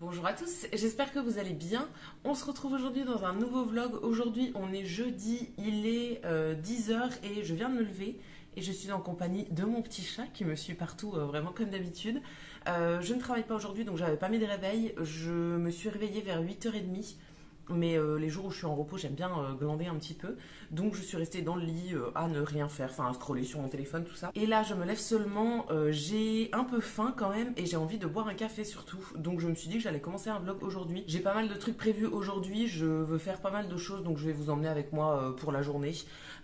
Bonjour à tous, j'espère que vous allez bien. On se retrouve aujourd'hui dans un nouveau vlog. Aujourd'hui on est jeudi, il est 10 heures et je viens de me lever. Et je suis en compagnie de mon petit chat qui me suit partout, vraiment comme d'habitude. Je ne travaille pas aujourd'hui donc j'avais pas mis de réveil. Je me suis réveillée vers 8h30. Mais les jours où je suis en repos, j'aime bien glander un petit peu. Donc je suis restée dans le lit à ne rien faire, enfin à scroller sur mon téléphone, tout ça. Et là, je me lève seulement, j'ai un peu faim quand même et j'ai envie de boire un café surtout. Donc je me suis dit que j'allais commencer un vlog aujourd'hui. J'ai pas mal de trucs prévus aujourd'hui, je veux faire pas mal de choses, donc je vais vous emmener avec moi pour la journée.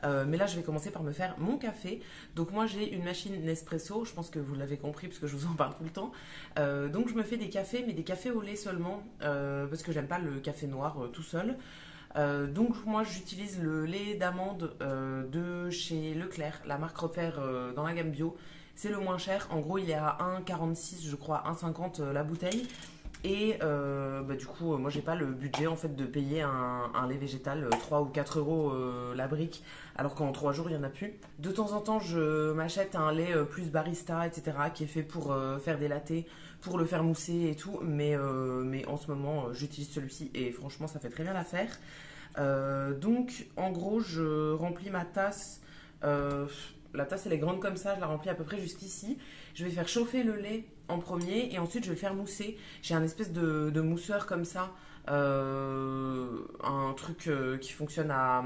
Mais là, je vais commencer par me faire mon café. Donc moi, j'ai une machine Nespresso, je pense que vous l'avez compris parce que je vous en parle tout le temps. Donc je me fais des cafés, mais des cafés au lait seulement, parce que j'aime pas le café noir tout seul. Donc moi j'utilise le lait d'amande de chez Leclerc, la marque Repère dans la gamme bio. C'est le moins cher, en gros il est à 1,46 je crois, 1,50 la bouteille. Et du coup moi j'ai pas le budget en fait de payer un lait végétal 3 ou 4 euros la brique, alors qu'en 3 jours il y en a plus. De temps en temps je m'achète un lait plus barista etc qui est fait pour faire des lattés, pour le faire mousser et tout, mais en ce moment j'utilise celui-ci et franchement ça fait très bien l'affaire. Donc en gros je remplis ma tasse, la tasse elle est grande comme ça, je la remplis à peu près jusqu'ici. Je vais faire chauffer le lait en premier et ensuite je vais le faire mousser. J'ai un espèce de mousseur comme ça, un truc qui fonctionne à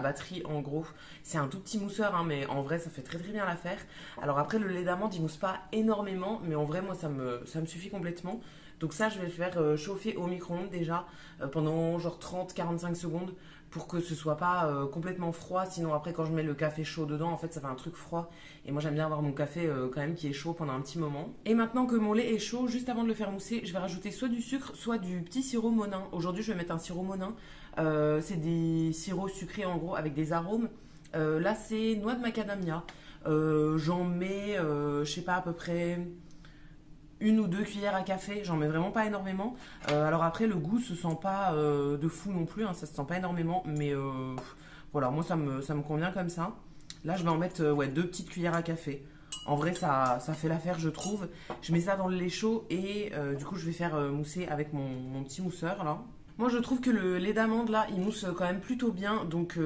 batterie en gros. C'est un tout petit mousseur hein, mais en vrai ça fait très très bien l'affaire. Alors après le lait d'amande il mousse pas énormément, mais en vrai moi ça me suffit complètement. Donc ça je vais le faire chauffer au micro-ondes déjà pendant genre 30-45 secondes pour que ce soit pas complètement froid. Sinon après quand je mets le café chaud dedans en fait ça fait un truc froid. Et moi j'aime bien avoir mon café quand même qui est chaud pendant un petit moment. Et maintenant que mon lait est chaud, juste avant de le faire mousser, je vais rajouter soit du sucre, soit du petit sirop Monin. Aujourd'hui je vais mettre un sirop Monin. C'est des sirops sucrés en gros avec des arômes. Là c'est noix de macadamia. J'en mets, je sais pas, à peu près une ou deux cuillères à café, j'en mets vraiment pas énormément. Alors après le goût se sent pas de fou non plus, hein, ça se sent pas énormément, mais voilà, moi ça me convient comme ça. Là je vais en mettre ouais, deux petites cuillères à café. En vrai ça fait l'affaire je trouve. Je mets ça dans le lait chaud et du coup je vais faire mousser avec mon petit mousseur là. Moi je trouve que le lait d'amande là il mousse quand même plutôt bien, donc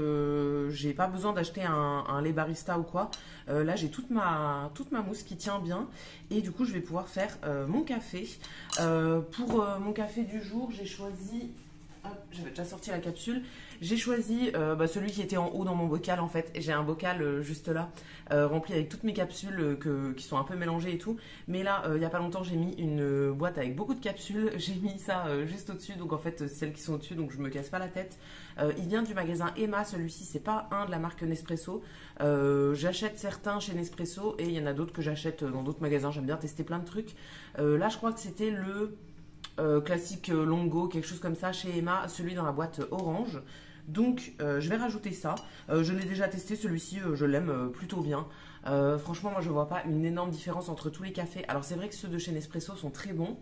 j'ai pas besoin d'acheter un lait barista ou quoi. Là j'ai toute ma mousse qui tient bien et du coup je vais pouvoir faire mon café. Pour mon café du jour j'ai choisi, j'avais déjà sorti la capsule. J'ai choisi celui qui était en haut dans mon bocal en fait. J'ai un bocal juste là, rempli avec toutes mes capsules qui sont un peu mélangées et tout. Mais là, il n'y a pas longtemps, j'ai mis une boîte avec beaucoup de capsules. J'ai mis ça juste au-dessus, donc en fait, celles qui sont au-dessus, donc je me casse pas la tête. Il vient du magasin Emma, celui-ci, c'est pas un de la marque Nespresso. J'achète certains chez Nespresso et il y en a d'autres que j'achète dans d'autres magasins. J'aime bien tester plein de trucs. Là, je crois que c'était le classique Longo, quelque chose comme ça chez Emma, celui dans la boîte orange. Donc je vais rajouter ça. Je l'ai déjà testé, celui-ci je l'aime plutôt bien. Franchement moi je vois pas une énorme différence entre tous les cafés. Alors c'est vrai que ceux de chez Nespresso sont très bons,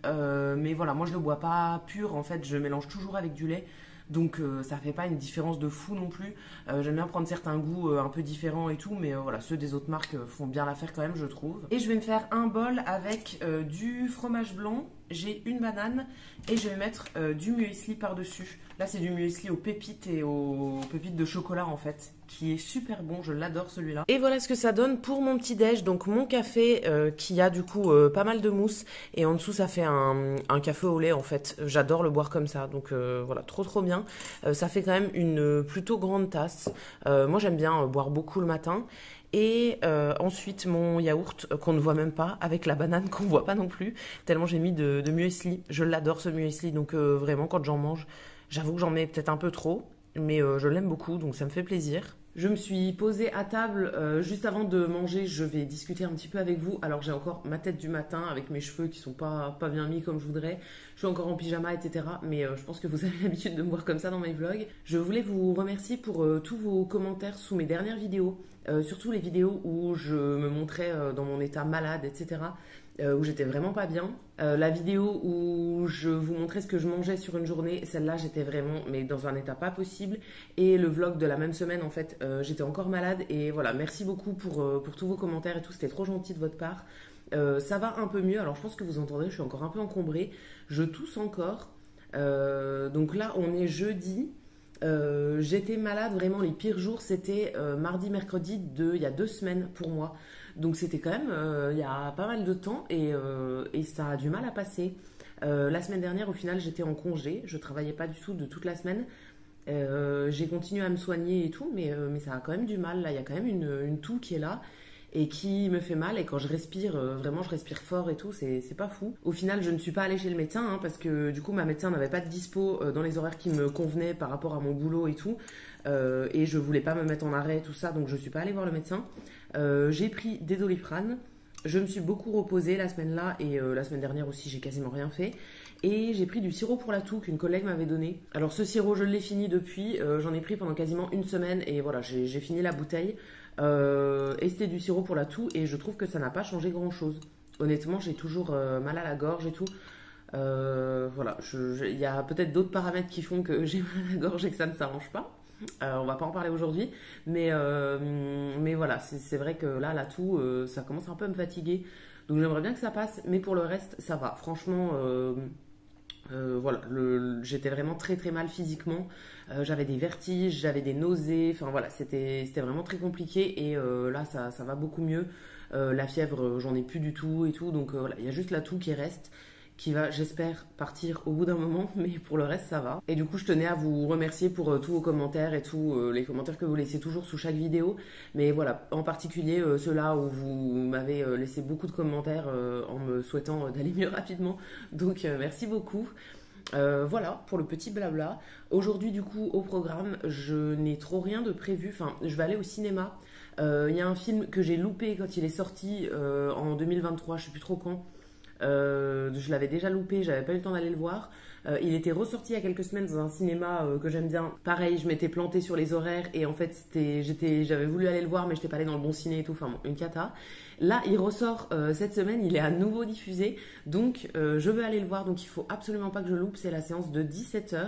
mais voilà, moi je le bois pas pur en fait, je mélange toujours avec du lait. Donc ça fait pas une différence de fou non plus. J'aime bien prendre certains goûts un peu différents et tout, mais voilà, ceux des autres marques font bien l'affaire quand même je trouve. Et je vais me faire un bol avec du fromage blanc, j'ai une banane et je vais mettre du muesli par-dessus. Là c'est du muesli aux pépites et aux pépites de chocolat en fait, qui est super bon, je l'adore celui-là. Et voilà ce que ça donne pour mon petit déj, donc mon café qui a du coup pas mal de mousse et en dessous ça fait un café au lait en fait. J'adore le boire comme ça, donc voilà, trop bien. Ça fait quand même une plutôt grande tasse. Moi j'aime bien boire beaucoup le matin. Et ensuite mon yaourt qu'on ne voit même pas, avec la banane qu'on ne voit pas non plus, tellement j'ai mis de muesli. Je l'adore ce muesli, donc vraiment quand j'en mange, j'avoue que j'en mets peut-être un peu trop, mais je l'aime beaucoup, donc ça me fait plaisir. Je me suis posée à table juste avant de manger, je vais discuter un petit peu avec vous. Alors j'ai encore ma tête du matin avec mes cheveux qui sont pas bien mis comme je voudrais. Je suis encore en pyjama, etc. Mais je pense que vous avez l'habitude de me voir comme ça dans mes vlogs. Je voulais vous remercier pour tous vos commentaires sous mes dernières vidéos. Surtout les vidéos où je me montrais dans mon état malade, etc. Où j'étais vraiment pas bien. La vidéo où je vous montrais ce que je mangeais sur une journée, celle-là j'étais vraiment mais dans un état pas possible. Et le vlog de la même semaine en fait, j'étais encore malade. Et voilà, merci beaucoup pour tous vos commentaires et tout, c'était trop gentil de votre part. Ça va un peu mieux. Alors je pense que vous entendrez, je suis encore un peu encombrée. Je tousse encore. Donc là, on est jeudi. J'étais malade, vraiment les pires jours, c'était mardi, mercredi il y a 2 semaines pour moi. Donc c'était quand même il y a pas mal de temps et ça a du mal à passer. La semaine dernière, au final, j'étais en congé. Je travaillais pas du tout de toute la semaine. J'ai continué à me soigner et tout, mais ça a quand même du mal. Là, il y a quand même une toux qui est là et qui me fait mal. Et quand je respire, vraiment, je respire fort et tout, c'est pas fou. Au final, je ne suis pas allée chez le médecin hein, parce que du coup, ma médecin n'avait pas de dispo dans les horaires qui me convenaient par rapport à mon boulot et tout. Et je voulais pas me mettre en arrêt, tout ça, donc je suis pas allée voir le médecin. J'ai pris des Doliprane. Je me suis beaucoup reposée la semaine là et la semaine dernière aussi, j'ai quasiment rien fait. Et j'ai pris du sirop pour la toux qu'une collègue m'avait donné. Alors ce sirop, je l'ai fini depuis. J'en ai pris pendant quasiment une semaine et voilà, j'ai fini la bouteille. Et c'était du sirop pour la toux et je trouve que ça n'a pas changé grand-chose. Honnêtement, j'ai toujours mal à la gorge et tout. Voilà, il y a peut-être d'autres paramètres qui font que j'ai mal à la gorge et que ça ne s'arrange pas. On va pas en parler aujourd'hui, mais voilà, c'est vrai que là, la toux, ça commence un peu à me fatiguer. Donc j'aimerais bien que ça passe, mais pour le reste, ça va. Franchement, voilà, j'étais vraiment très très mal physiquement. J'avais des vertiges, j'avais des nausées. Enfin voilà, c'était vraiment très compliqué. Et là, ça va beaucoup mieux. La fièvre, j'en ai plus du tout et tout. Donc voilà, il y a juste la toux qui reste, qui va, j'espère, partir au bout d'un moment, mais pour le reste, ça va. Et du coup, je tenais à vous remercier pour tous vos commentaires et tous les commentaires que vous laissez toujours sous chaque vidéo. Mais voilà, en particulier ceux-là où vous m'avez laissé beaucoup de commentaires en me souhaitant d'aller mieux rapidement. Donc, merci beaucoup. Voilà pour le petit blabla. Aujourd'hui, du coup, au programme, je n'ai trop rien de prévu. Enfin, je vais aller au cinéma. Il y a un film que j'ai loupé quand il est sorti en 2023, je sais plus trop quand. Je l'avais déjà loupé, j'avais pas eu le temps d'aller le voir. Il était ressorti il y a quelques semaines dans un cinéma que j'aime bien. Pareil, je m'étais plantée sur les horaires et en fait j'avais voulu aller le voir mais j'étais pas allée dans le bon ciné et tout, enfin bon, une cata. Là, il ressort cette semaine, il est à nouveau diffusé, donc je veux aller le voir, donc il faut absolument pas que je loupe, c'est la séance de 17h.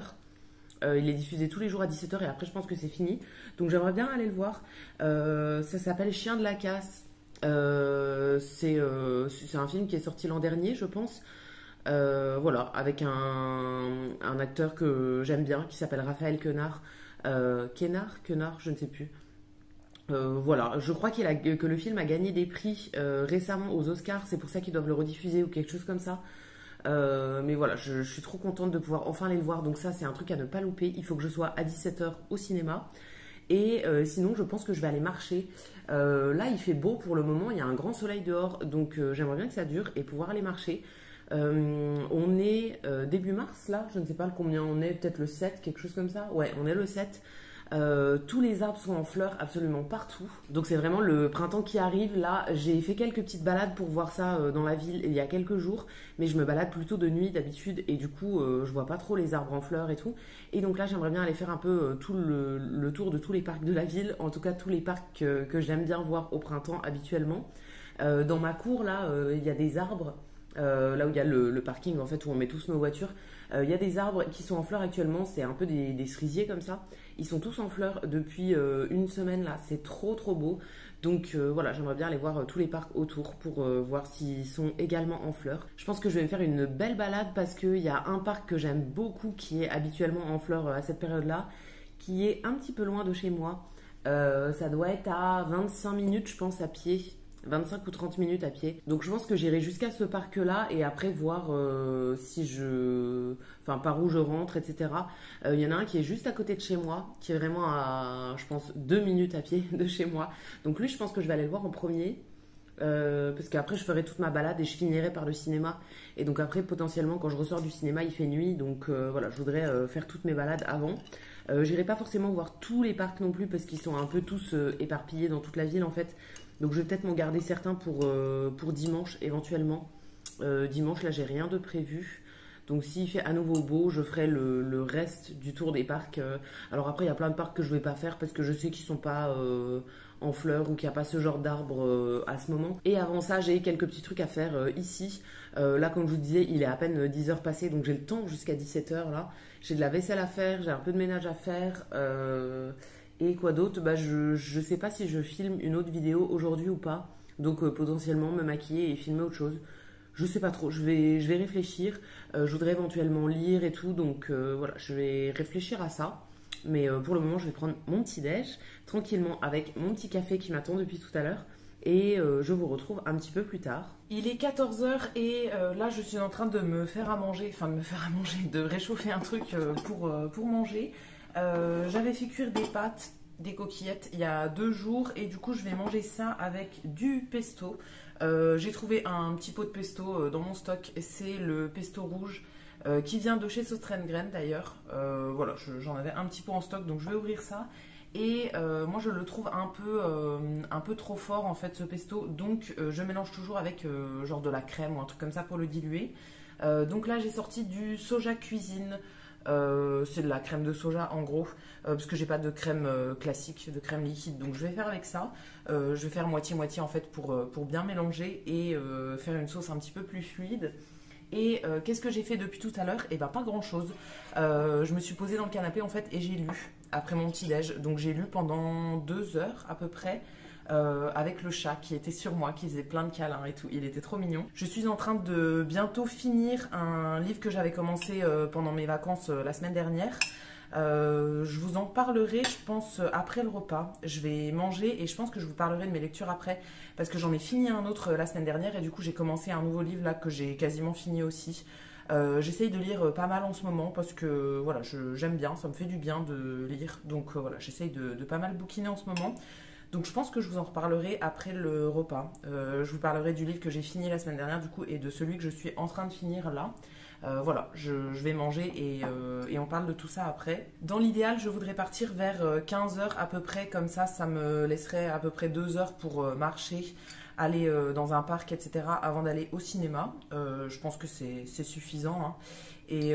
Il est diffusé tous les jours à 17h et après je pense que c'est fini. Donc j'aimerais bien aller le voir. Ça s'appelle Chien de la casse. C'est un film qui est sorti l'an dernier, je pense. Voilà, avec un acteur que j'aime bien qui s'appelle Raphaël Quenard. Quenard, je ne sais plus. Voilà, je crois que le film a gagné des prix récemment aux Oscars, c'est pour ça qu'ils doivent le rediffuser ou quelque chose comme ça. Mais voilà, je suis trop contente de pouvoir enfin aller le voir, donc ça c'est un truc à ne pas louper. Il faut que je sois à 17h au cinéma. Et sinon, je pense que je vais aller marcher. Là, il fait beau pour le moment, il y a un grand soleil dehors, donc j'aimerais bien que ça dure et pouvoir aller marcher. On est début mars, là, je ne sais pas combien on est, peut-être le 7, quelque chose comme ça. Ouais, on est le 7. Tous les arbres sont en fleurs absolument partout. Donc c'est vraiment le printemps qui arrive. Là, j'ai fait quelques petites balades pour voir ça dans la ville il y a quelques jours. Mais je me balade plutôt de nuit d'habitude. Et du coup, je vois pas trop les arbres en fleurs et tout. Et donc là, j'aimerais bien aller faire un peu tout le tour de tous les parcs de la ville. En tout cas, tous les parcs que j'aime bien voir au printemps habituellement. Dans ma cour, là, il y a des arbres. Là où il y a le parking en fait où on met tous nos voitures, il y a des arbres qui sont en fleurs actuellement, c'est un peu des cerisiers comme ça, ils sont tous en fleurs depuis une semaine là, c'est trop trop beau, donc voilà, j'aimerais bien aller voir tous les parcs autour pour voir s'ils sont également en fleurs. Je pense que je vais me faire une belle balade parce qu'il y a un parc que j'aime beaucoup qui est habituellement en fleurs à cette période là, qui est un petit peu loin de chez moi. Ça doit être à 25 minutes je pense à pied, 25 ou 30 minutes à pied. Donc je pense que j'irai jusqu'à ce parc-là et après voir enfin par où je rentre, etc. Il y en a un qui est juste à côté de chez moi, qui est vraiment à, je pense, 2 minutes à pied de chez moi. Donc lui, je pense que je vais aller le voir en premier. Parce qu'après je ferai toute ma balade et je finirai par le cinéma et donc après potentiellement quand je ressors du cinéma il fait nuit donc voilà je voudrais faire toutes mes balades avant. J'irai pas forcément voir tous les parcs non plus parce qu'ils sont un peu tous éparpillés dans toute la ville en fait, donc je vais peut-être m'en garder certains pour dimanche éventuellement. Dimanche là j'ai rien de prévu. Donc s'il fait à nouveau beau, je ferai le reste du tour des parcs. Alors après, il y a plein de parcs que je ne vais pas faire parce que je sais qu'ils ne sont pas en fleurs ou qu'il n'y a pas ce genre d'arbres à ce moment. Et avant ça, j'ai quelques petits trucs à faire ici. Là, comme je vous disais, il est à peine 10 heures passées, donc j'ai le temps jusqu'à 17 heures là. J'ai de la vaisselle à faire, j'ai un peu de ménage à faire. Et quoi d'autre, bah, je ne sais pas si je filme une autre vidéo aujourd'hui ou pas. Donc potentiellement me maquiller et filmer autre chose. Je sais pas trop, je vais réfléchir. Je voudrais éventuellement lire et tout, donc voilà, je vais réfléchir à ça. Mais pour le moment, je vais prendre mon petit déj tranquillement avec mon petit café qui m'attend depuis tout à l'heure. Et je vous retrouve un petit peu plus tard. Il est 14 h et là je suis en train de me faire à manger, enfin de me faire à manger, de réchauffer un truc pour manger. J'avais fait cuire des pâtes, des coquillettes il y a 2 jours et du coup je vais manger ça avec du pesto. J'ai trouvé un petit pot de pesto dans mon stock, c'est le pesto rouge qui vient de chez Sostrengren d'ailleurs. Voilà, j'en avais un petit pot en stock donc je vais ouvrir ça. Et moi je le trouve un peu trop fort en fait ce pesto, donc je mélange toujours avec genre de la crème ou un truc comme ça pour le diluer. Donc là j'ai sorti du soja cuisine, c'est de la crème de soja en gros, parce que j'ai pas de crème classique, de crème liquide, donc je vais faire avec ça. Je vais faire moitié-moitié en fait pour bien mélanger et faire une sauce un petit peu plus fluide. Et qu'est-ce que j'ai fait depuis tout à l'heure? Eh ben pas grand chose. Je me suis posée dans le canapé en fait et j'ai lu après mon petit déj. Donc j'ai lu pendant 2 heures à peu près avec le chat qui était sur moi, qui faisait plein de câlins et tout. Il était trop mignon. Je suis en train de bientôt finir un livre que j'avais commencé pendant mes vacances la semaine dernière. Je vous en parlerai, je pense, après le repas. Je vais manger et je pense que je vous parlerai de mes lectures après parce que j'en ai fini un autre la semaine dernière et du coup j'ai commencé un nouveau livre là que j'ai quasiment fini aussi. J'essaye de lire pas mal en ce moment parce que voilà, j'aime bien, ça me fait du bien de lire. Donc voilà, j'essaye de pas mal bouquiner en ce moment. Donc je pense que je vous en reparlerai après le repas. Je vous parlerai du livre que j'ai fini la semaine dernière du coup et de celui que je suis en train de finir là. Voilà, je vais manger et on parle de tout ça après. Dans l'idéal, je voudrais partir vers 15 h à peu près, comme ça me laisserait à peu près 2 heures pour marcher, aller dans un parc, etc. avant d'aller au cinéma. Je pense que c'est suffisant, hein. Et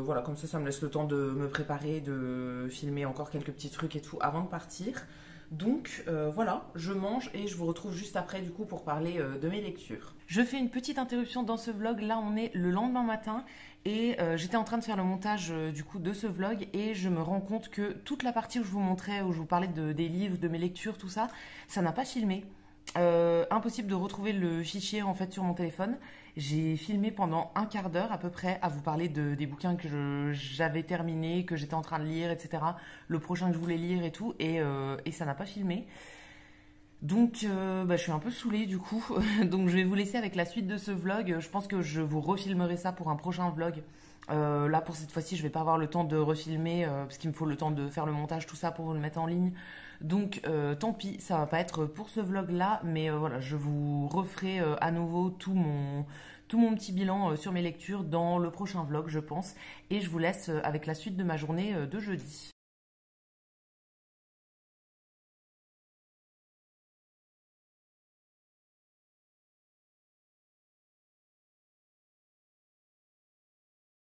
voilà, comme ça me laisse le temps de me préparer, de filmer encore quelques petits trucs et tout avant de partir. Donc voilà, je mange et je vous retrouve juste après du coup pour parler de mes lectures. Je fais une petite interruption dans ce vlog, là on est le lendemain matin et j'étais en train de faire le montage du coup de ce vlog et je me rends compte que toute la partie où je vous montrais, où je vous parlais des livres, de mes lectures, tout ça, ça n'a pas filmé. Impossible de retrouver le fichier en fait sur mon téléphone. J'ai filmé pendant un quart d'heure à peu près à vous parler des bouquins que j'avais terminés, que j'étais en train de lire, etc. Le prochain que je voulais lire et tout, et ça n'a pas filmé. Donc je suis un peu saoulée du coup, donc je vais vous laisser avec la suite de ce vlog. Je pense que je vous refilmerai ça pour un prochain vlog. Là pour cette fois-ci je vais pas avoir le temps de refilmer parce qu'il me faut le temps de faire le montage tout ça pour vous le mettre en ligne. Donc tant pis, ça va pas être pour ce vlog là, mais voilà, je vous referai à nouveau tout mon petit bilan sur mes lectures dans le prochain vlog je pense. Et je vous laisse avec la suite de ma journée de jeudi.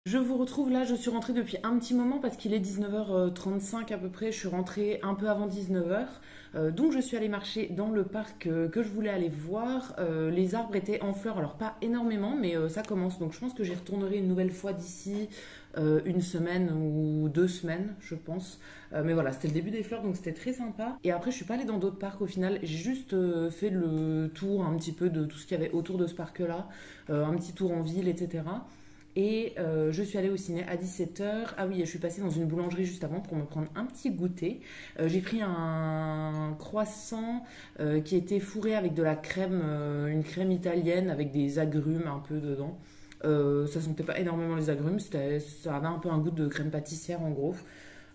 Je vous retrouve là, je suis rentrée depuis un petit moment parce qu'il est 19h35 à peu près, je suis rentrée un peu avant 19 h. Donc je suis allée marcher dans le parc que je voulais aller voir. Les arbres étaient en fleurs, alors pas énormément mais ça commence, donc je pense que j'y retournerai une nouvelle fois d'ici une semaine ou 2 semaines je pense. Mais voilà, c'était le début des fleurs donc c'était très sympa. Et après je suis pas allée dans d'autres parcs au final, j'ai juste fait le tour un petit peu de tout ce qu'il y avait autour de ce parc là, un petit tour en ville etc. Et je suis allée au ciné à 17 h. Ah oui, je suis passée dans une boulangerie juste avant pour me prendre un petit goûter. J'ai pris un croissant qui était fourré avec de la crème, une crème italienne avec des agrumes un peu dedans. Ça sentait pas énormément les agrumes, ça avait un peu un goût de crème pâtissière en gros.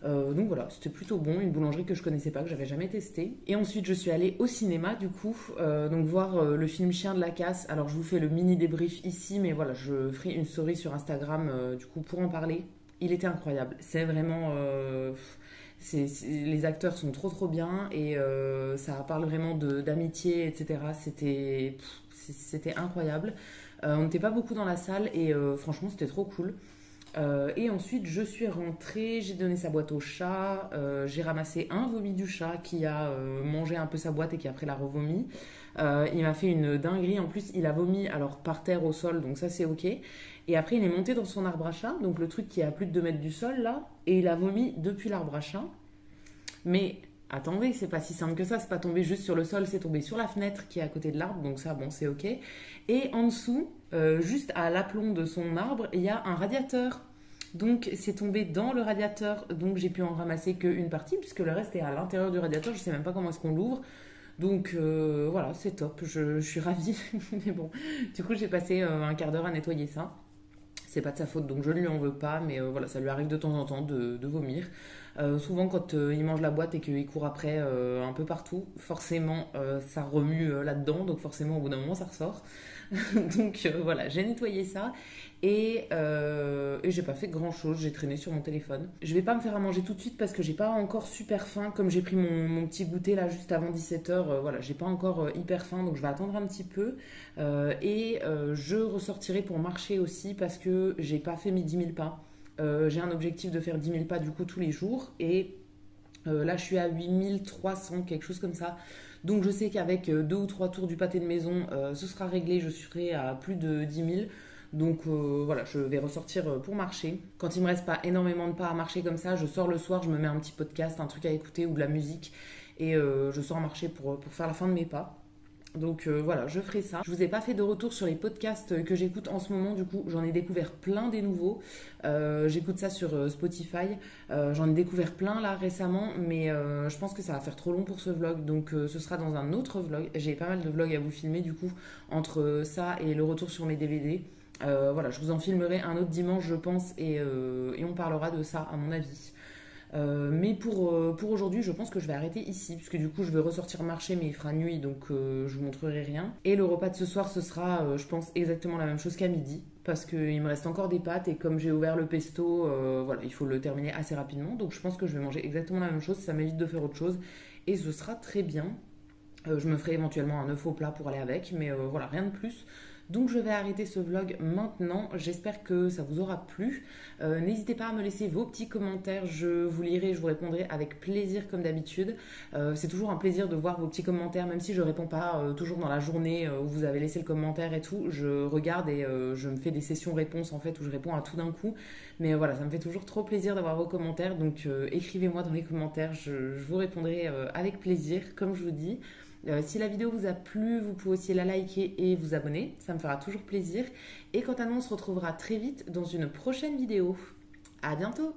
Donc voilà, c'était plutôt bon, une boulangerie que je connaissais pas, que j'avais jamais testé. Et ensuite je suis allée au cinéma du coup, donc voir le film Chien de la casse. Alors je vous fais le mini débrief ici, mais voilà, je ferai une story sur Instagram du coup pour en parler. Il était incroyable, c'est vraiment... les acteurs sont trop bien et ça parle vraiment d'amitié, etc. C'était incroyable. On n'était pas beaucoup dans la salle et franchement c'était trop cool. Et ensuite je suis rentrée, j'ai donné sa boîte au chat, j'ai ramassé un vomi du chat qui a mangé un peu sa boîte et qui après l'a revomi. Il m'a fait une dinguerie, en plus il a vomi alors par terre au sol donc ça c'est ok. Et après il est monté dans son arbre à chat, donc le truc qui est à plus de 2 mètres du sol là, et il a vomi depuis l'arbre à chat. Mais attendez, c'est pas si simple que ça, c'est pas tombé juste sur le sol, c'est tombé sur la fenêtre qui est à côté de l'arbre, donc ça, bon, c'est ok. Et en dessous, juste à l'aplomb de son arbre, il y a un radiateur. Donc c'est tombé dans le radiateur, donc j'ai pu en ramasser qu'une partie, puisque le reste est à l'intérieur du radiateur, je sais même pas comment est-ce qu'on l'ouvre. Donc voilà, c'est top, je suis ravie. Mais bon, du coup j'ai passé un quart d'heure à nettoyer ça. C'est pas de sa faute, donc je ne lui en veux pas, mais voilà, ça lui arrive de temps en temps de vomir. Souvent, quand il mange la boîte et qu'il court après un peu partout, forcément, ça remue là-dedans, donc forcément, au bout d'un moment, ça ressort. Donc voilà, j'ai nettoyé ça et j'ai pas fait grand-chose, j'ai traîné sur mon téléphone. Je vais pas me faire à manger tout de suite parce que j'ai pas encore super faim, comme j'ai pris mon petit goûter là juste avant 17h, voilà, j'ai pas encore hyper faim, donc je vais attendre un petit peu. Je ressortirai pour marcher aussi parce que j'ai pas fait mes 10 000 pas. J'ai un objectif de faire 10 000 pas du coup tous les jours et là je suis à 8 300, quelque chose comme ça. Donc je sais qu'avec 2 ou 3 tours du pâté de maison, ce sera réglé, je serai à plus de 10 000. Donc voilà, je vais ressortir pour marcher. Quand il me reste pas énormément de pas à marcher comme ça, je sors le soir, je me mets un petit podcast, un truc à écouter ou de la musique et je sors marcher pour faire la fin de mes pas. Donc voilà, je ferai ça. Je vous ai pas fait de retour sur les podcasts que j'écoute en ce moment, du coup j'en ai découvert plein des nouveaux. J'écoute ça sur Spotify. J'en ai découvert plein là récemment, mais je pense que ça va faire trop long pour ce vlog, donc ce sera dans un autre vlog. J'ai pas mal de vlogs à vous filmer du coup, entre ça et le retour sur mes DVD. Voilà, je vous en filmerai un autre dimanche je pense et on parlera de ça à mon avis. Mais pour aujourd'hui, je pense que je vais arrêter ici, puisque du coup, je vais ressortir marcher, mais il fera nuit, donc je vous montrerai rien. Et le repas de ce soir, ce sera, je pense, exactement la même chose qu'à midi, parce qu'il me reste encore des pâtes, et comme j'ai ouvert le pesto, voilà, il faut le terminer assez rapidement. Donc je pense que je vais manger exactement la même chose, ça m'évite de faire autre chose, et ce sera très bien. Je me ferai éventuellement un œuf au plat pour aller avec, mais voilà, rien de plus. Donc je vais arrêter ce vlog maintenant, j'espère que ça vous aura plu. N'hésitez pas à me laisser vos petits commentaires, je vous lirai, je vous répondrai avec plaisir comme d'habitude. C'est toujours un plaisir de voir vos petits commentaires, même si je ne réponds pas toujours dans la journée où vous avez laissé le commentaire et tout. Je regarde et je me fais des sessions réponses en fait où je réponds à tout d'un coup. Mais voilà, ça me fait toujours trop plaisir d'avoir vos commentaires, donc écrivez-moi dans les commentaires, je vous répondrai avec plaisir, comme je vous dis. Si la vidéo vous a plu, vous pouvez aussi la liker et vous abonner, ça me fera toujours plaisir. Et quant à nous, on se retrouvera très vite dans une prochaine vidéo. À bientôt!